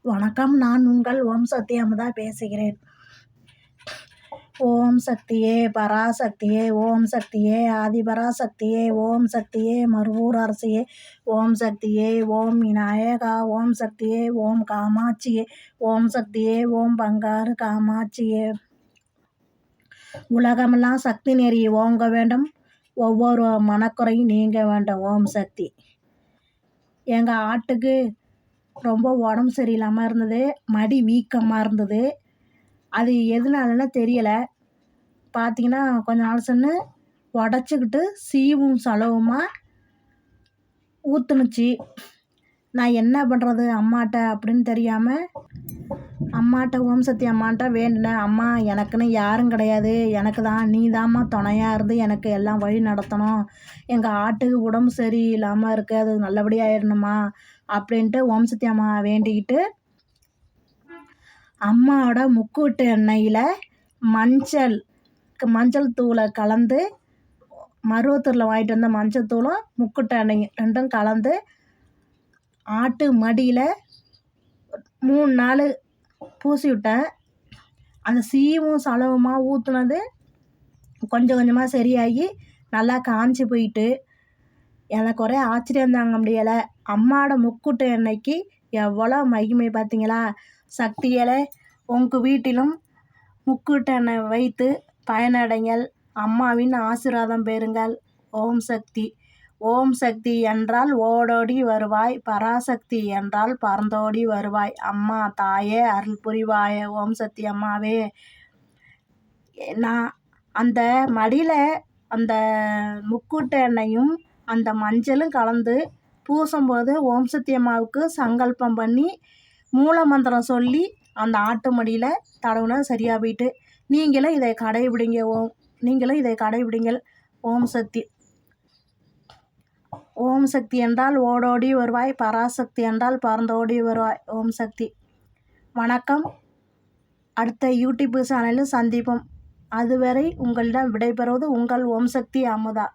வணக்கம். நான் உங்கள் ஓம் சக்தி அமுதா பேசுகிறேன். ஓம் சக்தியே பராசக்தியே, ஓம் சக்தியே ஆதிபராசக்தியே, ஓம் சக்தியே மருவூர் அரசியே, ஓம் சக்தியே ஓம் விநாயகா, ஓம் சக்தியே ஓம் காமாட்சியே, ஓம் சக்தியே ஓம் பங்காரு காமாட்சியே. உலகமெல்லாம் சக்தி நெறி ஓங்க வேண்டும், ஒவ்வொரு மனக்குறையும் நீங்க வேண்டும். ஓம் சக்தி. எங்கள் ஆட்டுக்கு ரொம்ப உடம்பு சரியில்லாமல் இருந்தது, மடி வீக்கமாக இருந்தது. அது எதனாலன்னு தெரியலை. பார்த்திங்கன்னா கொஞ்ச நாள் சென்று உடச்சிக்கிட்டு சீவும் சலவுமா ஊற்றுனுச்சு. நான் என்ன பண்ணுறது அம்மாட்ட அப்படின்னு தெரியாமல் அம்மாட்ட ஓம் சக்தி அம்மாட்ட வேண்டினேன். அம்மா எனக்குன்னு யாரும் கிடையாது, எனக்கு தான் நீ தாம்மா துணையாக இருந்து எனக்கு எல்லாம் வழி நடத்தணும். எங்கள் ஆட்டுக்கு உடம்பு சரியில்லாமல் இருக்குது, அது நல்லபடியாக ஆயிடணுமா அப்படின்ட்டு ஓம் சக்தி அம்மா வேண்டிக்கிட்டு அம்மாவோட முக்கூட்டு எண்ணெயில் மஞ்சள் தூளை கலந்து, மருவத்தூரில் வாங்கிட்டு வந்த மஞ்சள் தூளும் முக்கூட்டு எண்ணெயும் ரெண்டும் கலந்து ஆட்டு மடியில் 3 நாள் பூசி விட்டேன். அந்த சீவும் சலவுமா ஊற்றுனது கொஞ்சம் கொஞ்சமாக சரியாகி நல்லா காஞ்சி போயிட்டு எனக்கு ஒரே ஆச்சரியம் தாங்க முடியலை. அம்மாவோட முக்கூட்டு எண்ணெய்க்கு எவ்வளோ மகிமை பார்த்தீங்களா? சக்திகளே, உங்கள் வீட்டிலும் முக்கூட்டு எண்ணெய் வைத்து பயனடைங்கள், அம்மாவின் ஆசீர்வாதம் பெறுங்கள். ஓம் சக்தி. ஓம் சக்தி என்றால் ஓடோடி வருவாய், பராசக்தி என்றால் பறந்தோடி வருவாய். அம்மா தாயே அருள் புரிவாயே. ஓம் சக்தி அம்மாவே. நான் அந்த மடியில் அந்த முக்கூட்டு எண்ணெயும் அந்த மஞ்சளும் கலந்து பூசும்போது ஓம் சக்தி அம்மாவுக்கு சங்கல்பம் பண்ணி மூல மந்திரம் சொல்லி அந்த ஆட்டு மடியில் தடவுனா சரியாக போயிட்டு. நீங்களும் இதை கடைபிடிங்கள். ஓம் சக்தி. ஓம் சக்தி என்றால் ஓடோடி வருவாய், பராசக்தி என்றால் பறந்தோடி வருவாய். ஓம் சக்தி. வணக்கம். அடுத்த யூடியூப் சேனலில் சந்திப்போம். அதுவரை உங்களிடம் விடைபெறுவது உங்கள் ஓம் சக்தி அமுதா.